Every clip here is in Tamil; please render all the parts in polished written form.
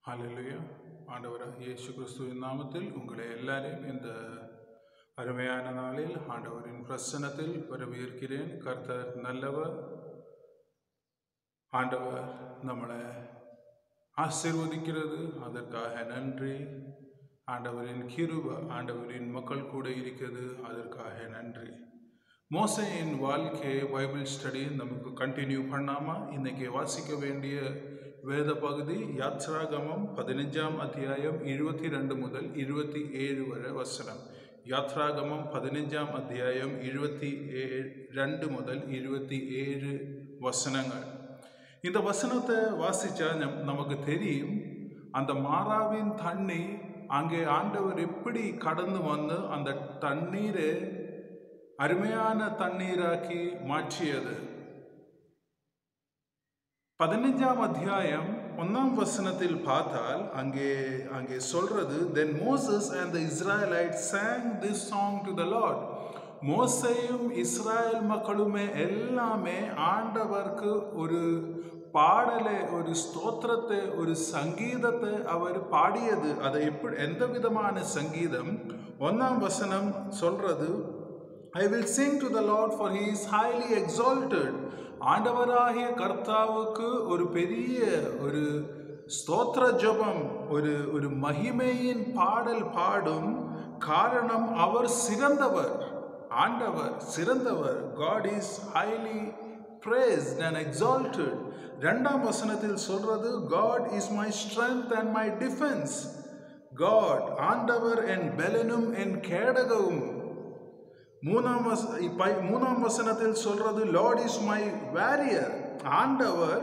ஹல்லேலூயா. ஆண்டவராகிய இயேசு கிறிஸ்துவின் நாமத்தில் உங்களை எல்லாரையும் இந்த அருமையான நாளில் ஆண்டவரின் பிரசன்னத்தில் வரவேற்கிறேன். கர்த்தர் நல்லவர். ஆண்டவர் நம்மளை ஆசீர்வதிக்கிறது, அதற்காக நன்றி. ஆண்டவரின் கிருபை ஆண்டவரின் மக்கள் கூட இருக்கிறது, அதற்காக நன்றி. மோசேயின் வாழ்க்கை பைபிள் ஸ்டடி நமக்கு கண்டினியூ பண்ணாமல் இன்னைக்கு வாசிக்க வேண்டிய வேத பகுதி யாத்ராகமம் 15ஆம் அத்தியாயம் 22 முதல் 27 வரை வசனம். யாத்ராகமம் 15ஆம் அத்தியாயம் 22 முதல் 27 வசனங்கள். இந்த வசனத்தை வாசிச்சா நமக்கு தெரியும், அந்த மாறாவின் தண்ணி அங்கே ஆண்டவர் எப்படி கடந்து வந்து அந்த தண்ணீரை அருமையான தண்ணீராக்கி மாற்றியது. 15ஆம் அத்தியாயம் 1ஆம் வசனத்தில் பார்த்தால் அங்கே சொல்றது, then Moses and the Israelites sang this song to the Lord. மோசேயும் இஸ்ராயல் மக்களுமே எல்லாமே ஆண்டவருக்கு ஒரு பாடலை, ஒரு ஸ்தோத்திரத்தை, ஒரு சங்கீதத்தை அவர் பாடியது. அதை எப்படி, எந்த விதமான சங்கீதம்? 1ஆம் வசனம் சொல்றது, I will sing to the Lord for he is highly exalted. ஆண்டவராகிய கர்த்தாவுக்கு ஒரு பெரிய ஒரு ஸ்தோத்திர ஜெபம், ஒரு மகிமையின் பாடல் பாடும். காரணம், அவர் சிறந்தவர், ஆண்டவர் சிறந்தவர். God is highly praised and exalted. 2ஆம் வசனத்தில் சொல்றது, God is my strength and my defense. God, ஆண்டவர் என் பெலனும் என் கேடகமும். 3ஆம் வசனத்தில் சொல்றது, Lord is my warrior. ஆண்டவர்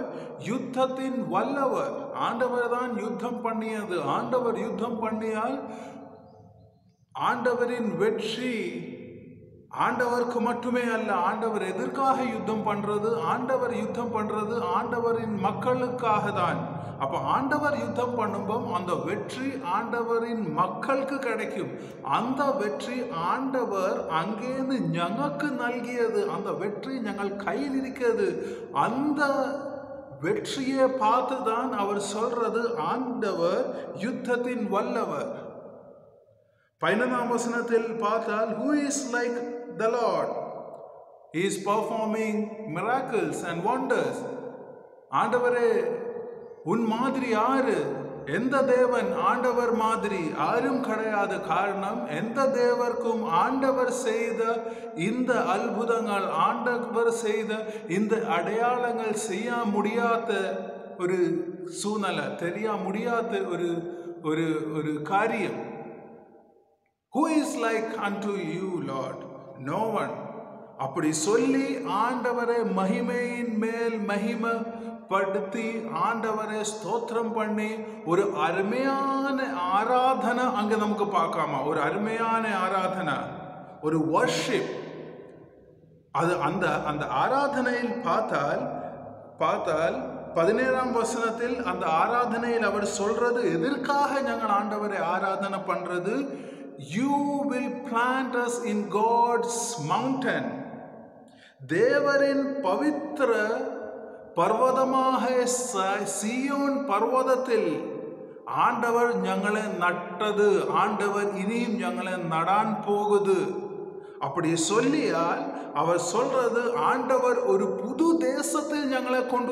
யுத்தத்தின் வல்லவர். ஆண்டவர் தான் யுத்தம் பண்ணியது. ஆண்டவர் யுத்தம் பண்ணியால் ஆண்டவரின் வெற்றி ஆண்டவருக்கு மட்டுமே அல்ல. ஆண்டவர் எதற்காக யுத்தம் பண்றது? ஆண்டவர் யுத்தம் பண்றது ஆண்டவரின் மக்களுக்காக தான். அப்போ ஆண்டவர் யுத்தம் பண்ணும்போது அந்த வெற்றி ஆண்டவரின் மக்களுக்கு கிடைக்கும். அந்த வெற்றி ஆண்டவர் அங்கேருந்து ஞங்களுக்கு நல்கியது. அந்த வெற்றி ஞங்கள் கையில் இருக்கிறது. அந்த வெற்றியை பார்த்து தான் அவர் சொல்றது, ஆண்டவர் யுத்தத்தின் வல்லவர். 15ஆம் வசனத்தில் பார்த்தால், who is like the Lord? He is performing miracles and wonders. ஆண்டவரே, உன் மாதிரி யாரு? எந்த தேவன் ஆண்டவர் மாதிரி யாரும் கிடையாது. காரணம், எந்த தேவருக்கும் ஆண்டவர் செய்த இந்த அற்புதங்கள், ஆண்டவர் செய்த இந்த அடையாளங்கள் செய்ய முடியாத ஒரு சூழ்நிலை, தெரிய முடியாத ஒரு காரியம். Who is like unto you, Lord? No one. அப்படி சொல்லி ஆண்டவரை மகிமையின் மேல் மகிமை படுத்தி ஆண்டவரை ஸ்தோத்திரம் பண்ணி ஒரு அருமையான ஆராதனை அங்க நமக்கு பார்க்காம, ஒரு அருமையான ஆராதனை, ஒரு வர்ஷிப். அது அந்த ஆராதனையில் பார்த்தால் 17ஆம் வசனத்தில் அந்த ஆராதனையில் அவர் சொல்றது, எதற்காக நாங்கள் ஆண்டவரை ஆராதனை பண்றது? You will plant us in God's mountain. தேவரின் பவித்திர பர்வதமாக சீயோன் பர்வதத்தில் ஆண்டவர் ഞങ്ങളെ நட்டது. ஆண்டவர் இனியும் ഞങ്ങളെ நடான் போகுது. அப்படி சொல்லியால் அவர் சொல்றது, ஆண்டவர் ஒரு புது தேசத்தில் ഞങ്ങളെ கொண்டு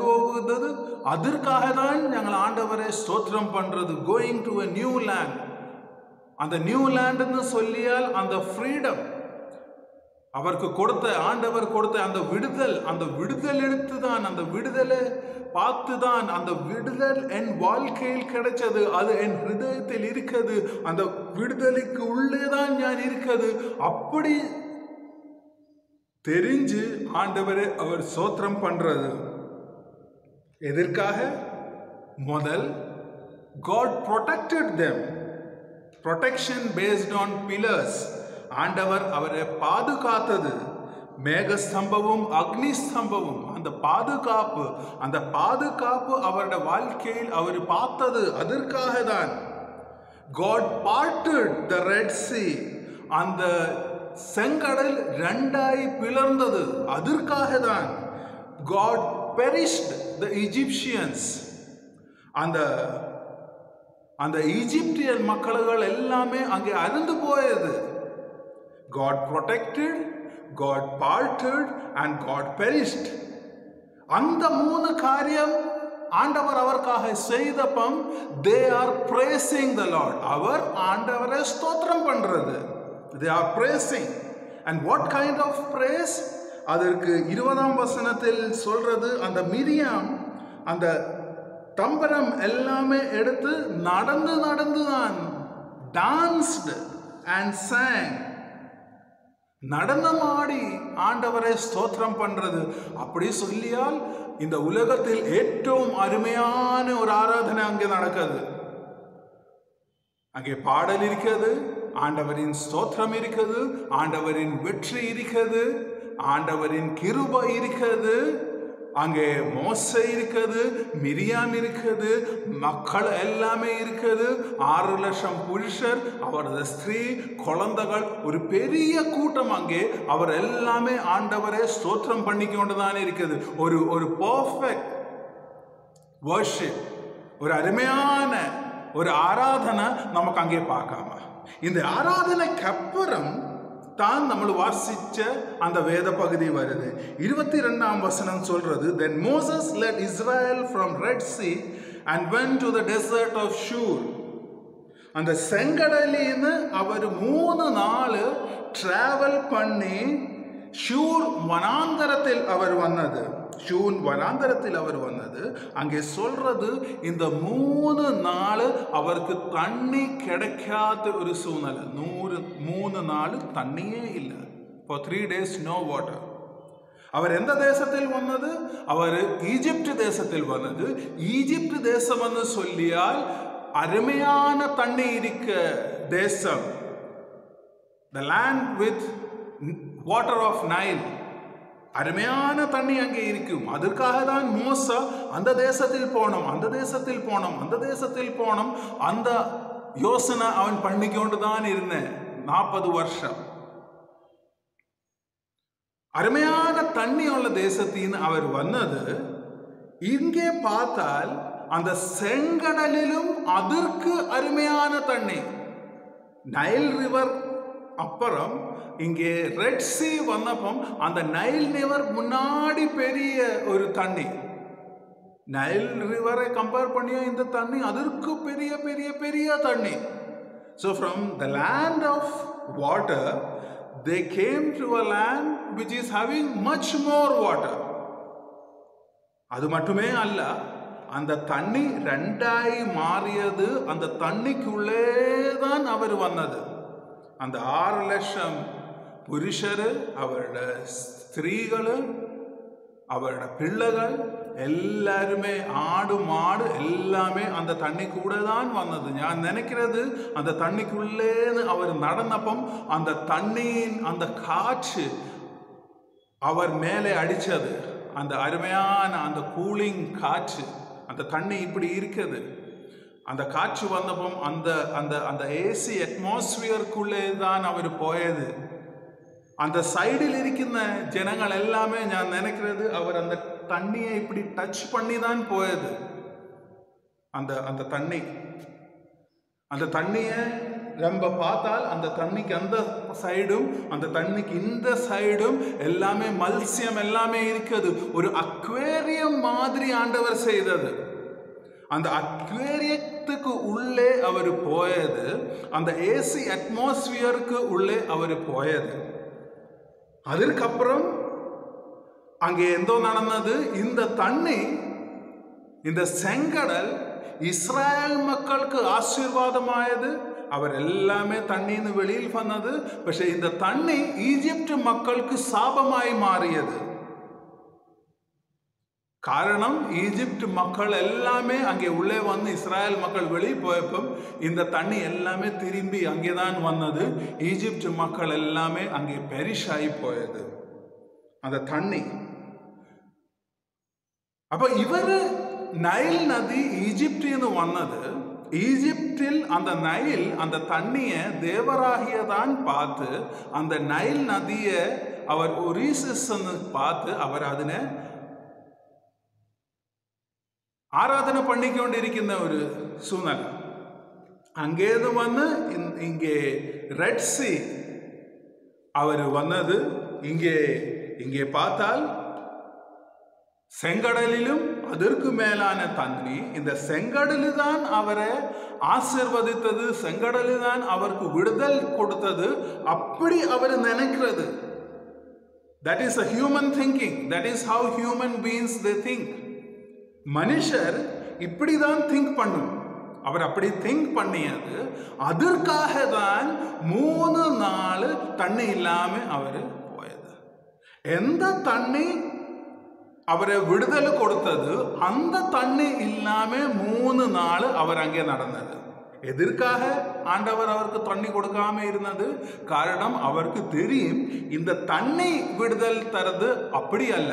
போகுது. அதற்காக தான் ഞങ്ങൾ ஆண்டவரை ஸ்தோத்திரம் பண்றது. Going to a new land. அந்த நியூ லேண்ட்னு சொல்லியால் அந்த ஃப்ரீடம் அவருக்கு ஆண்டவர் கொடுத்த அந்த விடுதல் எடுத்து தான், அந்த விடுதலை பார்த்து தான், அந்த விடுதல் என் வாழ்க்கையில் கிடைச்சது. அது என் ஹிருதயத்தில் இருக்கிறது. அந்த விடுதலைக்கு உள்ளே தான் நான் இருக்கிறது. அப்படி தெரிஞ்சு ஆண்டவரை அவர் ஸ்தோத்திரம் பண்றது. எதற்காக? முதல், God protected them. Protection based on pillars. ஆண்டவர் அவரை பாதுகாத்தது. மேகஸ்தம்பமும் அக்னி ஸ்தம்பமும், அந்த பாதுகாப்பு அவருடைய வாழ்க்கையில் அவர் பார்த்தது. அதற்காக தான் God parted the Red Sea. அந்த செங்கடல் ரெண்டாய் பிளர்ந்தது. அதற்காக தான் God perished the Egyptians. அந்த அந்த ஈஜிப்தியன் மக்கள்கள் எல்லாமே அங்கே அருந்து போயது. God protected, God parted and God perished. அந்த 3 காரியம் ஆண்டவர் அவர்க்காக செய்தப்பம் they are praising the Lord. அவர் ஆண்டவரை ஸ்தோத்திரம் பண்றது. They are praising. And what kind of praise? அதற்கு 20ஆம் வசனத்தில் சொல்றது, அந்த மிரியாம் அந்த தம்பரம் எல்லாமே எடுத்து நடந்து தான் danced and sang. நடனமாடி ஆண்டவரை ஸ்தோத்திரம் பண்றது. அப்படி சொல்லியால் இந்த உலகத்தில் ഏറ്റവും அருமையான ஒரு ஆராதனை அங்கே நடக்குது. அங்கே பாடல் இருக்கிறது, ஆண்டவரின் ஸ்தோத்திரம் இருக்கிறது, ஆண்டவரின் வெற்றி இருக்கிறது, ஆண்டவரின் கிருபை இருக்கிறது, அங்கே மோசே இருக்குது, மிரியாம் இருக்குது, மக்கள் எல்லாமே இருக்குது, 6 லட்சம் புருஷர், அவரது ஸ்திரீ, குழந்தைகள், ஒரு பெரிய கூட்டம் அங்கே. அவர் எல்லாமே ஆண்டவரே ஸ்தோத்திரம் பண்ணிக்கொண்டுதான் இருக்குது. ஒரு பர்ஃபெக்ட் வர்ஷிப், ஒரு அருமையான ஒரு ஆராதனை நமக்கு அங்கே பார்க்காம. இந்த ஆராதனைக்கு அப்புறம் தான் நம்ம வாசிச்ச அந்த வேத பகுதி வருது. 22ஆம் வசனம் சொல்றது, then Moses led Israel from Red Sea and went to the desert of Shur. அந்த செங்கடலின்னு அவர் 3 நாள் டிராவல் பண்ணி ஷூர் வனாந்தரத்தில் அவர் வந்தது. அங்கே சொல்றது, இந்த 3 நாள் அவருக்கு தண்ணி கிடைக்காத ஒரு சூழ்நிலை. 3 நாள் தண்ணியே இல்லை. For 3 days no water. அவர் எந்த தேசத்தில் வந்தது? அவர் ஈஜிப்ட் தேசத்தில் வந்தது. ஈஜிப்ட் தேசம் என்று சொல்லியால் அருமையான தண்ணி இருக்க தேசம். The land with water of Nile. அருமையான தண்ணி அங்கே இருக்கும். அதற்காக தான் மோசே அந்த தேசத்தில் போனோம் அந்த யோசனை அவன் பண்ணிக்கொண்டு தான் இருந்தேன் 40 வருஷம். அருமையான தண்ணி உள்ள தேசத்தின் அவர் வந்தது. இங்கே பார்த்தால் அந்த செங்கடலிலும் அதற்கு அருமையான தண்ணி. நைல் ரிவர் அப்புறம் இங்கே ரெட் சி வந்தப்பம் அந்த நைல் ரிவர் முன்னாடி பெரிய ஒரு தண்ணி. நைல் ரிவரை கம்பேர் பண்ணியா இந்த தண்ணி அதற்கு பெரிய பெரிய பெரிய தண்ணி. So from the land of water they came to a land which is having much more water. அது மட்டுமே அல்ல, அந்த தண்ணி 2ஆய் மாறியது. அந்த தண்ணிக்குள்ளே தான் அவர் வந்தது. அந்த 6 லட்சம் புருஷர், அவரோட ஸ்திரீகள், அவரோட பிள்ளைகள் எல்லாருமே, ஆடு மாடு எல்லாமே அந்த தண்ணி கூட தான் வந்தது. நான் நினைக்கிறது அந்த தண்ணிக்குள்ளே அவர் நடந்தப்பம் அந்த தண்ணியின் அந்த காற்று அவர் மேலே அடித்தது. அந்த அருமையான அந்த கூலிங் காற்று, அந்த தண்ணி இப்படி இருக்குது. அந்த காற்று வந்தப்பம் அந்த அந்த அந்த ஏசி அட்மாஸ்பியருக்குள்ளே தான் அவர் போயது. அந்த சைடில் இருக்கிற ஜனங்கள் எல்லாமே நான் நினைக்கிறது அவர் அந்த தண்ணியை இப்படி டச் பண்ணி தான் போயது. அந்த தண்ணியை நம்ம பார்த்தால் அந்த தண்ணிக்கு அந்த சைடும் அந்த தண்ணிக்கு இந்த சைடும் எல்லாமே மல்சியம் எல்லாமே இருக்குது. ஒரு அக்வேரியம் மாதிரி ஆண்டவர் செய்தது. அந்த அக்வேரியத்துக்கு உள்ளே அவர் போயது. அந்த ஏசி அட்மாஸ்பியருக்கு உள்ளே அவர் போயது. அதற்கப்புறம் அங்கே எந்தோ நடந்தது. இந்த தண்ணி, இந்த செங்கடல் இஸ்ரேல் மக்களுக்கு ஆசீர்வாதமாயது. அவர் எல்லாமே தண்ணின்னு வெளியில் வந்தது. പക്ഷേ இந்த தண்ணி ஈஜிப்ட் மக்களுக்கு சாபமாய் மாறியது. காரணம், ஈஜிப்ட் மக்கள் எல்லாமே அங்கே உள்ளே வந்து இஸ்ரேல் மக்கள் வெளியே போயப்போ இந்த தண்ணி எல்லாமே திரும்பி அங்கே தான் வந்தது. ஈஜிப்ட் மக்கள் எல்லாமே அங்கே பெரிஷ் ஆகி போயது அந்த தண்ணி. அப்போ இவர் நைல் நதி ஈஜிப்டின்னு வந்தது. ஈஜிப்டில் அந்த நைல் அந்த தண்ணியை தேவராகியதான் பார்த்து அந்த நைல் நதியை அவர் ஒரிசஸ் பார்த்து அவர் அதனை ஆராதனை பண்ணிக்கொண்டிருக்கின்ற ஒரு சூழ்நிலை. அங்கேது வந்து இங்கே ரெட் சி அவர் வந்தது. இங்கே பார்த்தால் செங்கடலிலும் அதற்கு மேலான தண்ணி. இந்த செங்கடலு தான் அவரை ஆசீர்வதித்தது, செங்கடலு தான் அவருக்கு விடுதல் கொடுத்தது. அப்படி அவர் நினைக்கிறது. That is a human thinking. That is how human beings they think. மனுஷர் இப்படிதான் திங்க் பண்ணும். அவர் அப்படி திங்க் பண்ணியது. அதற்காக தான் 3 நாள் தண்ணி இல்லாம அவர் போயது. எந்த தண்ணி அவரை விடுதலை கொடுத்தது, அந்த தண்ணி இல்லாம 3 நாள் அவர் அங்கே நடந்தது. எதற்காக ஆண்டவர் அவருக்கு தண்ணி கொடுக்காம இருந்தது? காரணம், அவருக்கு தெரியும் இந்த தண்ணி விடுதல் தரது அப்படி அல்ல,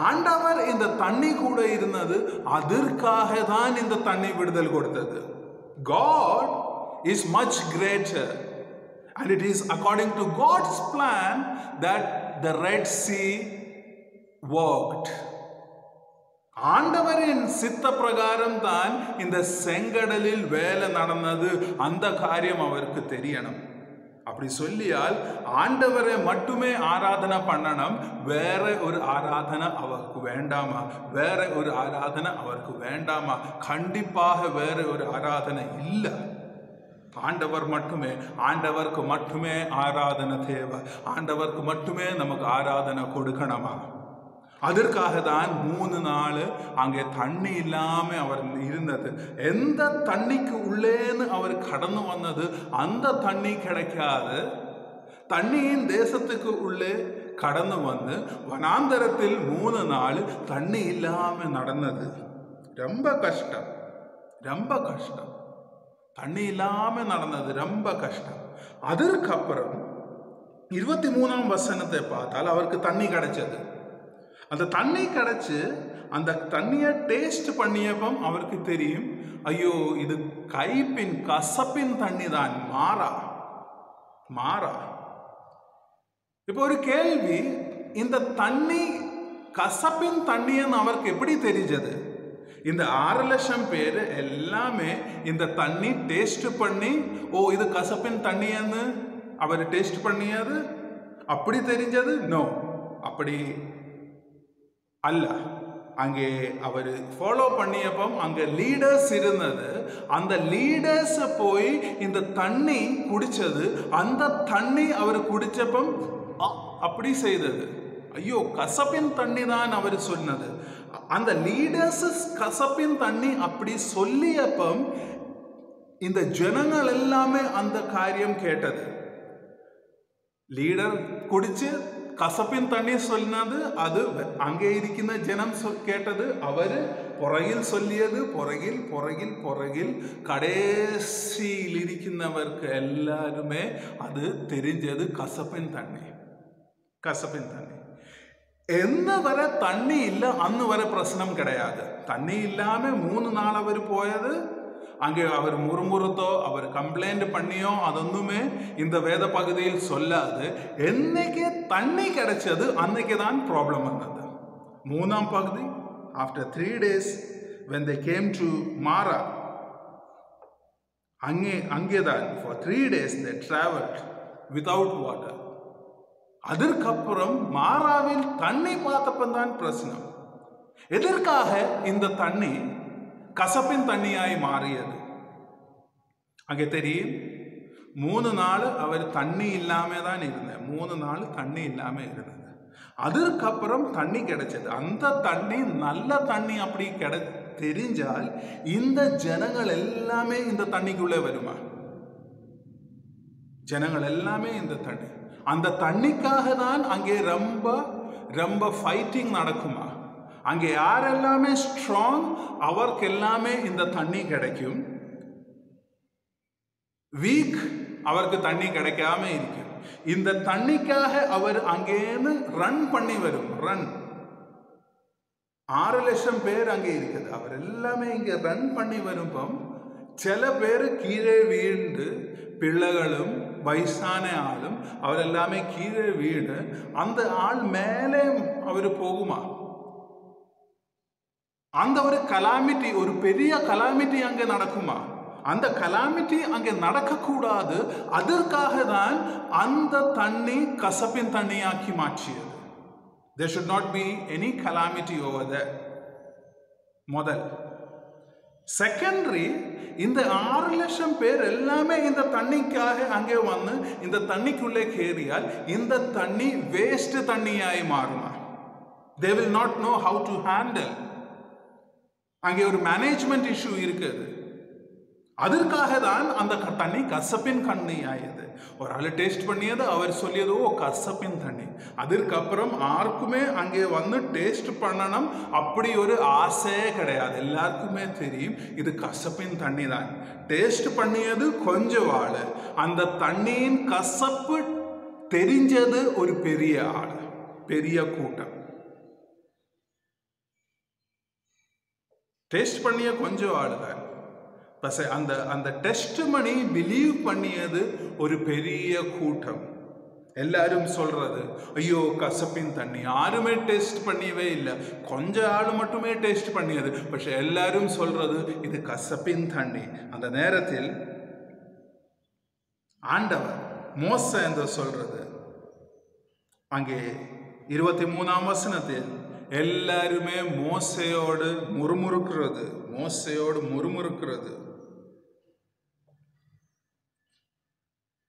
ஆண்டவர் இந்த தண்ணி கூட இருந்தது, அதற்காக தான் இந்த தண்ணி விடுதல் கொடுத்தது. God is much greater, and it is according to God's plan that the Red Sea worked. ஆண்டவரின் சித்த பிரகாரம் தான் இந்த செங்கடலில் வேலை நடந்தது. அந்த காரியம் அவருக்கு தெரியணும். அப்படி சொல்லியால் ஆண்டவரை மட்டுமே ஆராதனை பண்ணணும், வேற ஒரு ஆராதனை அவருக்கு வேண்டாமா? வேற ஒரு ஆராதனை அவருக்கு வேண்டாமா? கண்டிப்பாக வேற ஒரு ஆராதனை இல்லை. ஆண்டவர் மட்டுமே, ஆண்டவருக்கு மட்டுமே ஆராதனை தேவை. ஆண்டவருக்கு மட்டுமே நமக்கு ஆராதனை கொடுக்கணுமா? அதற்காக தான் 3 நாள் அங்கே தண்ணி இல்லாம அவர் இருந்தது. எந்த தண்ணிக்கு உள்ளேன்னு அவர் கடந்து வந்தது, அந்த தண்ணி கிடைக்காது. தண்ணியின் தேசத்துக்கு உள்ளே கடந்து வந்து வனாந்தரத்தில் 3 நாள் தண்ணி இல்லாம நடந்தது. ரொம்ப கஷ்டம், ரொம்ப கஷ்டம். தண்ணி இல்லாம நடந்தது, ரொம்ப கஷ்டம். அதற்கப்புறம் 23ஆம் வசனத்தை பார்த்தால் அவருக்கு தண்ணி கிடைச்சது. அந்த தண்ணி கிடைச்சு அந்த தண்ணியை டேஸ்ட் பண்ணியப்போ அவருக்கு தெரியும், ஐயோ இது கைப்பின் கசப்பின் தண்ணி தான், மாறா. இப்போ ஒரு கேள்வி, இந்த தண்ணி கசப்பின் தண்ணின்னு அவருக்கு எப்படி தெரிஞ்சது? இந்த 6 லட்சம் பேர் எல்லாமே இந்த தண்ணி டேஸ்ட் பண்ணி, ஓ இது கசப்பின் தண்ணின்னு அவர் டேஸ்ட் பண்ணியது அப்படி தெரிஞ்சது? நோ, அப்படி அல்ல. அங்கே அவர் ஃபாலோ பண்ணியப்போ அங்கே லீடர்ஸ் இருந்தது. அந்த லீடர்ஸ் போய் இந்த தண்ணி குடிச்சது. அந்த தண்ணி அவர் குடிச்சப்போ அப்படி செய்தது. ஐயோ கசப்பின் தண்ணி தான் அவர் சொன்னது. அந்த லீடர்ஸ் கசப்பின் தண்ணி அப்படி சொல்லியப்போ இந்த ஜனங்கள் எல்லாமே அந்த காரியம் கேட்டது. லீடர் குடிச்சு கசப்பின் தண்ணி சொன்னது, அது அங்கே இருக்கின்ற ஜனம் கேட்டது. அவர் புறகில் சொல்லியது, புறகில் கடைசியில் இருக்கின்றவருக்கு எல்லாருமே அது தெரிஞ்சது, கசப்பின் தண்ணி. என்ன வர தண்ணி இல்லை, அன்னு வர பிரச்சனம் கிடையாது. தண்ணி இல்லாம 3 நாள் அவர் போயது. அங்கே அவர் முறுமுறுத்தோ அவர் கம்ப்ளைண்ட் பண்ணியோ அதொன்னுமே இந்த வேத பகுதியில் சொல்லாது. என்னைக்கு தண்ணி கிடைச்சது அன்னைக்கு தான் ப்ராப்ளம் வந்தது. 3ஆம் பகுதி, after 3 days when they came to Mara, அங்கேதான் for 3 days they traveled without water. அதற்கப்புறம் மாராவில் தண்ணி பார்த்தப்பந்தான் பிரச்சனை. எதற்காக இந்த தண்ணி கசப்பின் தண்ணியாய் மாறியது? அங்கே தெரியும், 3 நாள் அவர் தண்ணி இல்லாம தான் இருந்தார். 3 நாள் தண்ணி இல்லாம இருந்தது. அதற்கப்புறம் தண்ணி கிடைச்சது. அந்த தண்ணி நல்ல தண்ணி அப்படி தெரிஞ்சால் இந்த ஜனங்கள் எல்லாமே இந்த தண்ணிக்குள்ளே வருமா? ஜனங்கள் எல்லாமே இந்த தண்ணி, அந்த தண்ணிக்காக தான் அங்கே ரொம்ப ரொம்ப ஃபைட்டிங் நடக்குமா? அங்கே யாரெல்லாமே ஸ்ட்ராங் அவருக்கு எல்லாமே இந்த தண்ணி கிடைக்கும். வீக் அவருக்கு தண்ணி கிடைக்காம இருக்கும். இந்த தண்ணிக்காக அவர் அங்கேருந்து ரன் பண்ணி வரும். 6 லட்சம் பேர் அங்கே இருக்குது. அவர் எல்லாமே இங்கே ரன் பண்ணி வரும்போ சில பேர் கீழே வீழ்ந்து, பிள்ளைகளும் வயசான ஆளும் அவர் எல்லாமே கீழே வீடு. அந்த ஆள் மேலே அவர் போகுமா? அந்த ஒரு கலாமிட்டி, ஒரு பெரிய கலாமிட்டி அங்கே நடக்குமா? அந்த கலாமிட்டி அங்கே நடக்கக்கூடாது. அதற்காக தான் அந்த தண்ணி கசப்பின் தண்ணியாக்கி மாற்றியது. There should not be any calamity over there. முதல். செகண்டரி, இந்த 6 லட்சம் பேர் எல்லாமே இந்த தண்ணிக்காக அங்கே வந்து இந்த தண்ணிக்குள்ளே கேறியால் இந்த தண்ணி வேஸ்ட் தண்ணியாய் மாறுமா? They will not know how to handle. அங்கே ஒரு மேனேஜ்மெண்ட் இஷ்யூ இருக்குது. அதற்காக தான் அந்த தண்ணி கசப்பின் தண்ணி ஆயது. ஒரு ஆள் டேஸ்ட் பண்ணியது, அவர் சொல்லியது ஓ கசப்பின் தண்ணி. அதற்கப்புறம் யாருக்குமே அங்கே வந்து டேஸ்ட் பண்ணணும் அப்படி ஒரு ஆசையே கிடையாது. எல்லாருக்குமே தெரியும் இது கசப்பின் தண்ணி தான். டேஸ்ட் பண்ணியது கொஞ்சம் ஆள், அந்த தண்ணியின் கசப்பு தெரிஞ்சது ஒரு பெரிய ஆள், பெரிய கூட்டம். டேஸ்ட் பண்ணிய கொஞ்சம் ஆள் தான். அந்த டெஸ்ட் மணி பிலீவ் பண்ணியது ஒரு பெரிய கூட்டம். எல்லாரும் சொல்றது ஐயோ கசப்பின் தண்ணி. யாருமே டேஸ்ட் பண்ணியவே இல்லை, கொஞ்சம் ஆள் மட்டுமே டேஸ்ட் பண்ணியது. പക്ഷെ எல்லாரும் சொல்றது இது கசப்பின் தண்ணி. அந்த நேரத்தில் ஆண்டவர் மோசே என்று சொல்றது அங்கே 23ஆம் வசனத்தில் எல்லாருமே மோசையோடு முறுமுறுக்கிறது.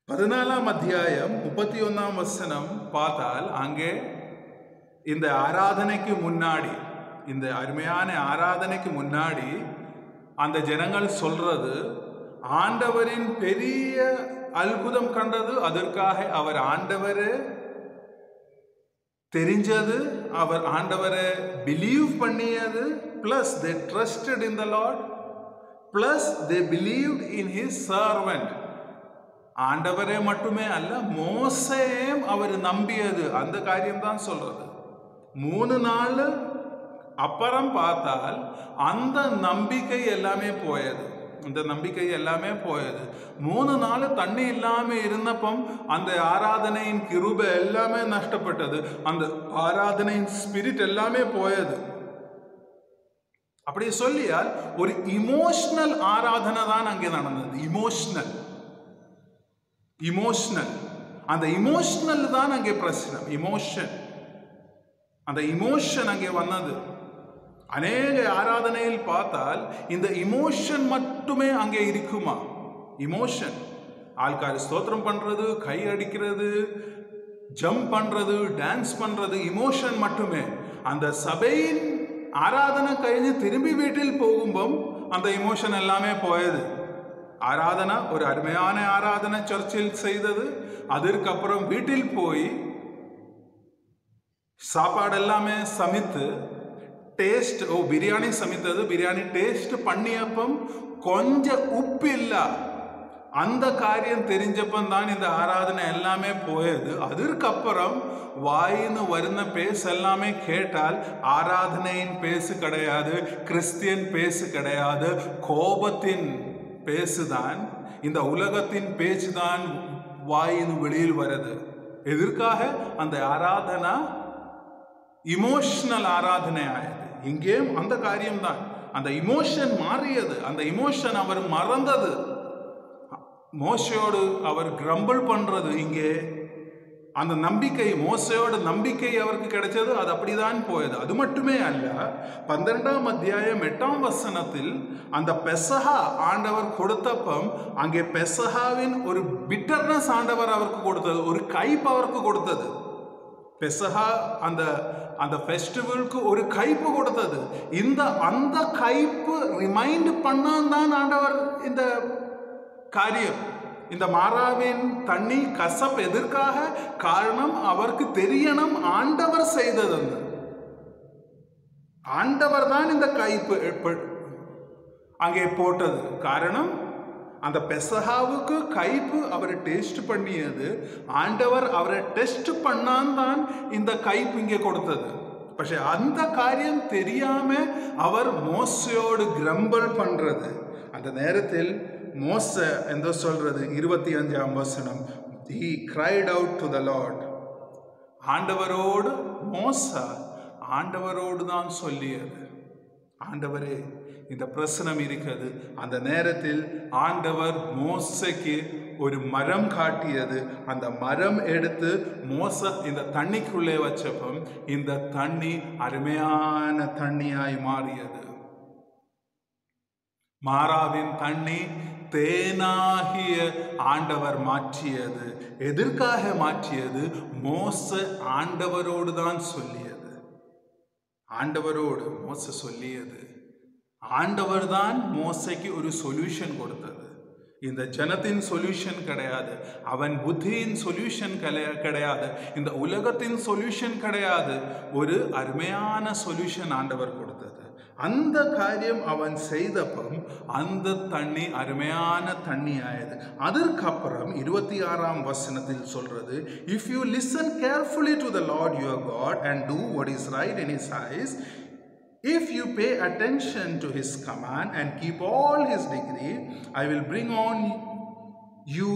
14ஆம் அத்தியாயம் 31ஆம் வசனம் பார்த்தால் அங்கே இந்த ஆராதனைக்கு முன்னாடி, இந்த அருமையான ஆராதனைக்கு முன்னாடி அந்த ஜனங்கள் சொல்றது ஆண்டவரின் பெரிய அற்புதம் கண்டது, அதற்காக அவர் ஆண்டவரே தெரிஞ்சது, அவர் ஆண்டவரை பிலீவ் பண்ணியது, plus they trusted in the lord, plus they believed in his servant. ஆண்டவரே மட்டுமே அல்ல, மோசேயும் அவர் நம்பியது. அந்த காரியம் தான் சொல்றது. 3 நாள் அப்புறம் பார்த்தால் அந்த நம்பிக்கை எல்லாமே போயது. அந்த நம்பிக்கை எல்லாமே போயது. 3 நாள் தண்ணி இல்லாம இருந்தப்பம் அந்த ஆராதனையின் கிருபை எல்லாமே நஷ்டப்பட்டது. அந்த ஆராதனையின் ஸ்பிரிட் எல்லாமே போயது. அப்படி சொல்லியால் ஒரு இமோஷனல் ஆராதனை தான் அங்கே நடந்தது. இமோஷனல் அந்த இமோஷனல் தான் அங்கே பிரச்சனை. அந்த இமோஷன் அங்கே வந்தது. அநேக ஆராதனையில் பார்த்தால் இந்த இமோஷன் மட்டுமே அங்கே இருக்குமா? இமோஷன், ஆள்கார் ஸ்தோத்திரம் பண்றது, கை அடிக்கிறது, ஜம்ப் பண்றது, டான்ஸ் பண்றது, இமோஷன் மட்டுமே. அந்த சபையின் ஆராதனை கழிஞ்சு திரும்பி வீட்டில் போகும்போது அந்த இமோஷன் எல்லாமே போயது. ஆராதனை ஒரு அருமையான ஆராதனை சர்ச்சில் செய்தது. அதற்கப்புறம் வீட்டில் போய் சாப்பாடு எல்லாமே சமைத்து டேஸ்ட், பிரியாணி சமைத்தது, பிரியாணி டேஸ்ட் பண்ணியப்பம் கொஞ்சம் உப்பு இல்லை. அந்த காரியம் தெரிஞ்சப்பந்தான் இந்த ஆராதனை எல்லாமே போயது. அதற்கப்புறம் வாயின்னு வருന്ന பேசு எல்லாமே கேட்டால் ஆராதனையின் பேசு கிடையாது, கிறிஸ்டியன் பேசு கிடையாது, கோபத்தின் பேசுதான், இந்த உலகத்தின் பேச்சுதான் வாயின் வெளியில் வருது. எதற்காக? அந்த ஆராதனை இமோஷனல் ஆராதனை ஆயது. இங்கேயும் அந்த காரியம்தான். அந்த இமோஷன் மாறியது. அந்த இமோஷன் அவர் மறந்தது. மோசையோடு அவர் கிரம்பிள் பண்றது. இங்கே அந்த நம்பிக்கை, மோசையோட நம்பிக்கை அவருக்கு கிடைச்சது. அது அப்படிதான் போயது. அது மட்டுமே அல்ல, 12ஆம் அத்தியாயம் 8ஆம் வசனத்தில் அந்த பெசஹா ஆண்டவர் கொடுத்தப்பம் அங்கே பெசஹாவின் ஒரு பிட்டர்னஸ் ஆண்டவர் அவருக்கு கொடுத்தது, ஒரு கைப்பு அவருக்கு கொடுத்தது. பெசஹா அந்த ஃபெஸ்டிவலுக்கு ஒரு கைப்பு கொடுத்தது. அந்த கைப்பு ரிமைண்ட் பண்ணாதான் ஆண்டவர் இந்த காரியம், இந்த மாறாவின் தண்ணி கசப் எதற்காக? காரணம் அவருக்கு தெரியணும் ஆண்டவர் செய்தது. ஆண்டவர் தான் இந்த கைப்பு அங்கே போட்டது. காரணம் அந்த பெசஹாவுக்கு கைப்பு அவர் டேஸ்ட் பண்ணியது. ஆண்டவர் அவரை டெஸ்ட் பண்ணான் இந்த கைப்பு இங்கே கொடுத்தது. പക്ഷെ அந்த காரியம் தெரியாம அவர் மோசையோடு கிரம்பிள் பண்றது. அந்த நேரத்தில் மோசே என்று சொல்றது 25ஆம் வசனம், he cried out to the Lord. ஆண்டவரோடு மோசே ஆண்டவரோடு தான் சொல்லியது. ஆண்டவரே இந்த பிரச்சனை இருக்கிறது. அந்த நேரத்தில் ஆண்டவர் மோசைக்கு ஒரு மரம் காட்டியது. அந்த மரம் எடுத்து மோசை இந்த தண்ணிக்குள்ளே வச்சப்போ இந்த தண்ணி அருமையான தண்ணியாய் மாறியது. மாறாவின் தண்ணி தேனாகிய ஆண்டவர் மாற்றியது. எதற்காக மாற்றியது? மோசே ஆண்டவரோடு தான் சொல்லியது. ஆண்டவரோடு மோசே சொல்லியது. ஆண்டவர் தான் மோசைக்கு ஒரு சொல்யூஷன் கொடுத்தது. இந்த ஜனத்தின் சொல்யூஷன் கிடையாது, அவன் புத்தியின் சொல்யூஷன் கிடையாது, இந்த உலகத்தின் சொல்யூஷன் கிடையாது. ஒரு அருமையான சொல்யூஷன் ஆண்டவர் கொடுத்தது. அந்த காரியம் அவன் செய்தப்போ அந்த தண்ணி அருமையான தண்ணி ஆயது. அதற்கப்புறம் 26ஆம் வசனத்தில் சொல்றது, if you listen carefully to the Lord your God and do what is right in his eyes, if you pay attention to his command and keep all his decree, I will bring on you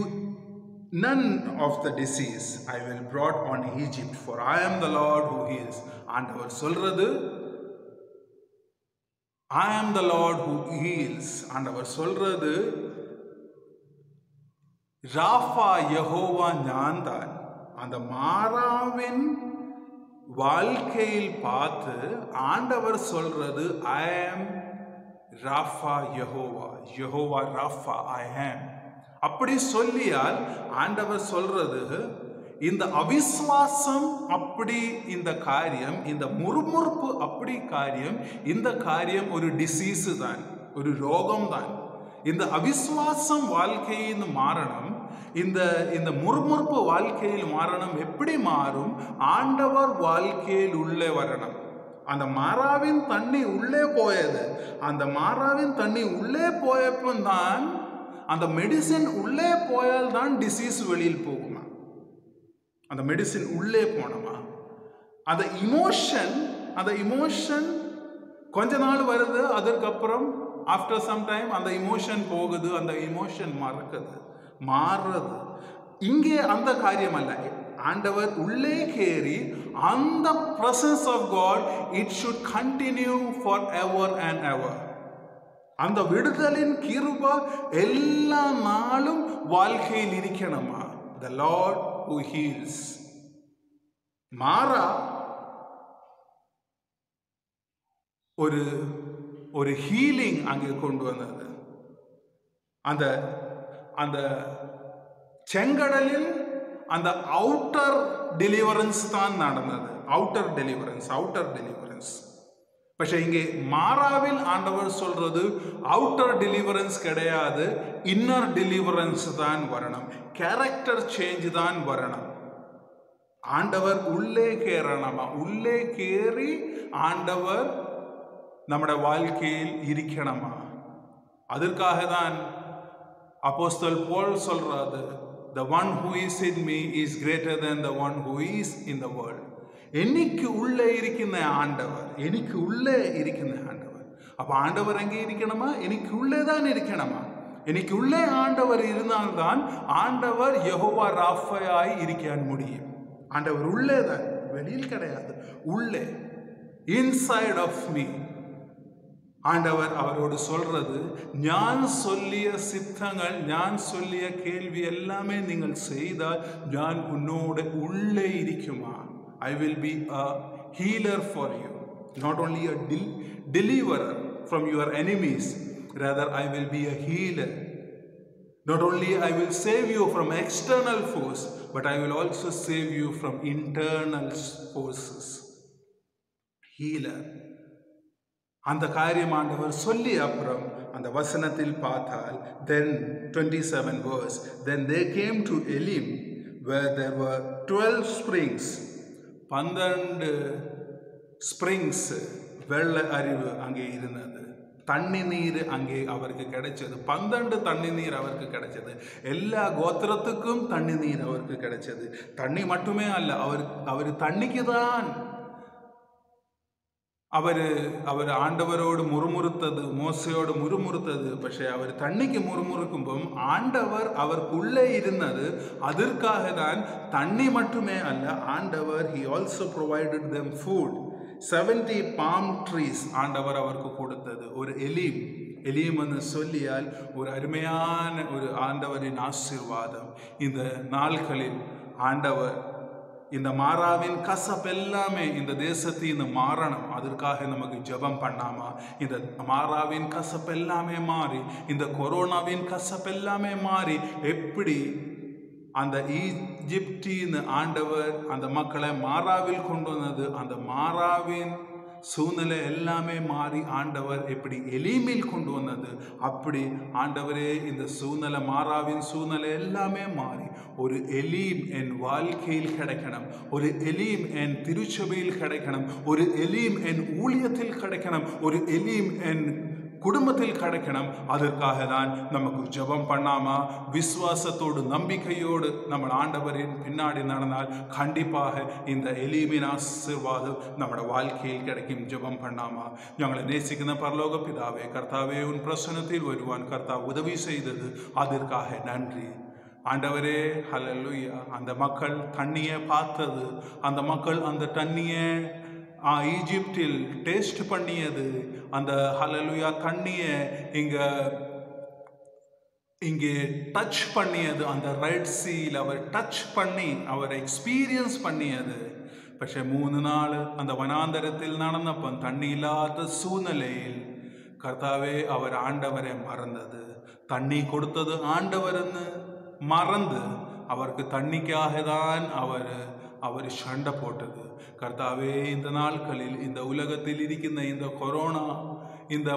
none of the disease I will brought on Egypt, for I am the Lord who heals. ஆண்டவர் சொல்றது, I am the Lord who heals. ஆண்டவர் சொல்றது, ராஃபா யெகோவா நான் தான். அந்த மாறாவின் வாழ்க்கையில் பார்த்து ஆண்டவர் சொல்றது, I am Rafah Jehovah, Jehovah Rafah, I am. அப்படி சொல்லியால் ஆண்டவர் சொல்றது, இந்த அவிசுவாசம் அப்படி இந்த காரியம், இந்த முறுமுறுப்பு அப்படி காரியம், இந்த காரியம் ஒரு டிசீஸ் தான், ஒரு ரோகம் தான். இந்த அவிசுவாசம் வாழ்க்கையின் மாறணும், இந்த முறுமுறுப்பு வாழ்க்கையில் மாறணும். எப்படி மாறும்? ஆண்டவர் வாழ்க்கையில் உள்ளே வரணும். அந்த மாறாவின் தண்ணி உள்ளே போயது. அந்த மாறாவின் தண்ணி உள்ளே போயப்போ தான், அந்த மெடிசின் உள்ளே போயால் தான் டிசீஸ் வெளியில் போகுமா? அந்த மெடிசின் உள்ளே போனோமா? அந்த இமோஷன் கொஞ்ச நாள் வருது, அதற்கப்புறம் ஆஃப்டர் சம் டைம் அந்த இமோஷன் போகுது, அந்த இமோஷன் மாறுறது. இங்கே அந்த காரியம் அல்ல. ஆண்டவர் உள்ளே கேறி அந்த presence of God, it should continue forever and ever. அந்த விடுதலின் கிருபை எல்லா நாளும் வாழ்க்கையில் இருக்கணுமா? The Lord who heals. மாறா ஒரு ஹீலிங் அங்கே கொண்டு வந்தது. அந்த செங்கடலில் அந்த அவுட்டர் டெலிவரன்ஸ் தான் நடந்தது. Outer deliverance. പക്ഷെ இங்கே மாறாவில் ஆண்டவர் சொல்றது, அவுட்டர் டெலிவரன்ஸ் கிடையாது, இன்னர் டெலிவரன்ஸ் தான் வரணும். கேரக்டர் சேஞ்ச் தான் வரணும். ஆண்டவர் உள்ளே கேறணுமா? உள்ளே கேறி ஆண்டவர் നമ്മുടെ வாழ்க்கையில் இருக்கணுமா? அதற்காக தான் அப்போஸ்தலன் பவுல் சொல்றாரு, the one who is in me is greater than the one who is in the world. എനിക്ക് உள்ளே இருக்கிற ஆண்டவர், எனக்கு உள்ளே இருக்கிற ஆண்டவர். அப்ப ஆண்டவர் எங்கே இருக்கணுமா? எனக்கு உள்ளே தான் இருக்கணுமா? எனக்கு உள்ளே ஆண்டவர் இருந்தால்தான் ஆண்டவர் யெகோவா ராஃபாயாய் இருக்க முடியும். ஆண்டவர் உள்ளே தான், வெளியில் கிடையாது, உள்ளே, இன்சைட் ஆஃப் மீ. ஆண்டவர் அவரோடு சொல்றது, ஞான் சொல்லிய சித்தங்கள், ஞான் சொல்லிய கேள்வி எல்லாமே நீங்கள் செய்தால் ஞான் உன்னோட உள்ளே இருக்குமா? I will be a healer for you, not only a deliverer from your enemies, rather I will be a healer. Not only I will save you from external force, but I will also save you from internal forces. Healer. அந்த காரியம் ஆண்டவர் சொல்லி அப்புறம் அந்த வசனத்தில் பார்த்தால், then 27 verse, then they came to Elim where there were 12 springs. 12 springs, வெள்ள அறிவு அங்கே இருந்தது. தண்ணி நீர் அங்கே அவருக்கு கிடைச்சது. 12 தண்ணி நீர் அவருக்கு கிடைச்சது. எல்லா கோத்திரத்துக்கும் தண்ணி நீர் அவருக்கு கிடைச்சது. தண்ணி மட்டுமே அல்ல, அவர் தண்ணிக்கு தான் அவர் ஆண்டவரோடு முறுமுறுத்தது, மோசையோடு முறுமுறுத்தது. പക്ഷേ அவர் தண்ணிக்கு முறுமுறுக்கும்போது ஆண்டவர் அவருக்குள்ளே இருந்தது. அதற்காக தான் தண்ணி மட்டுமே அல்ல, ஆண்டவர் he also provided them food. 70 palm trees ஆண்டவர் அவருக்கு கொடுத்தது. ஒரு எலீம், எலீம் என்று சொல்லியால் ஒரு அருமையான ஒரு ஆண்டவரின் ஆசீர்வாதம். இந்த நாட்களில் ஆண்டவர் இந்த மாறாவின் கசப்பெல்லாமே இந்த தேசத்தின் மாறணும். அதற்காக நமக்கு ஜெபம் பண்ணாமா? இந்த மாறாவின் கசப்பெல்லாமே மாறி, இந்த கொரோனாவின் கசப்பெல்லாமே மாறி, எப்படி அந்த ஈஜிப்டின் ஆண்டவர் அந்த மக்களை மாறாவில் கொண்டு வந்தது, அந்த மாறாவின் சூழ்நிலை எல்லாமே மாறி ஆண்டவர் எப்படி எலீமில் கொண்டு வந்தது, அப்படி ஆண்டவரே இந்த சூழ்நிலை, மாறாவின் சூழ்நிலை எல்லாமே மாறி ஒரு எலீம் என் வாழ்க்கையில் கிடைக்கணும், ஒரு எலீம் என் திருச்சபையில் கிடைக்கணும், ஒரு எலீம் என் ஊழியத்தில் கிடைக்கணும், ஒரு எலீம் என் குடும்பத்தில் கிடைக்கணும். அதற்காக தான் நமக்கு ஜெபம் பண்ணாமா? விசுவாசத்தோடு நம்பிக்கையோடு நம்ம ஆண்டவரின் பின்னாடி நடந்தால் கண்டிப்பாக இந்த எலீமின் ஆசீர்வாதம் நம்மளோட வாழ்க்கையில் கிடைக்கும். ஜெபம் பண்ணாமா? ഞങ്ങളെ நேசிக்கிற பரலோக பிதாவே, கர்த்தாவே உன் பிரசன்னத்தில் வருவான். கர்த்தா உதவி செய்தது அதற்காக நன்றி ஆண்டவரே. ஹல்லேலூயா. அந்த மக்கள் தண்ணியை பார்த்தது, அந்த மக்கள் அந்த தண்ணியை ஈஜிப்டில் டேஸ்ட் பண்ணியது, அந்த ஹல்லேலூயா தண்ணியை இங்கே டச் பண்ணியது, அந்த ரெட் சீல் அவர் டச் பண்ணி அவர் எக்ஸ்பீரியன்ஸ் பண்ணியது. പക്ഷെ 3 നാൾ அந்த வனாந்தரத்தில் நடந்தப்ப தண்ணி இல்லாத சூழ்நிலையில் கர்த்தாவே அவர் ஆண்டவரை மறந்தது. தண்ணி கொடுத்தது ஆண்டவர்னு மறந்து அவருக்கு தண்ணிக்காக தான் அவர் சண்டை போட்டது. கர்த்தாவே இந்த நாட்களில் இந்த உலகத்தில் இருக்கின்ற இந்த கொரோனா, இந்த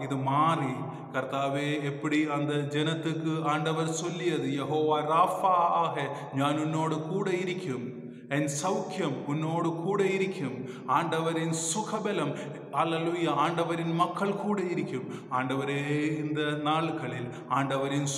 இது மாறி கர்த்தாவே எப்படி அந்த ஜனத்துக்கு ஆண்டவர் சொல்லியது, யெகோவா ராஃபா ஆக ഞാൻ உன்னோடு கூட இருக்கும், என் சௌக்கியம் உன்னோடு கூட இருக்கும், ஆண்டவரின் சுகபலம் அல்லேலூயா ஆண்டவரின் மக்கள் கூட இருக்கும். ஆண்டவரே இந்த நாட்களில் ஆண்டவரின்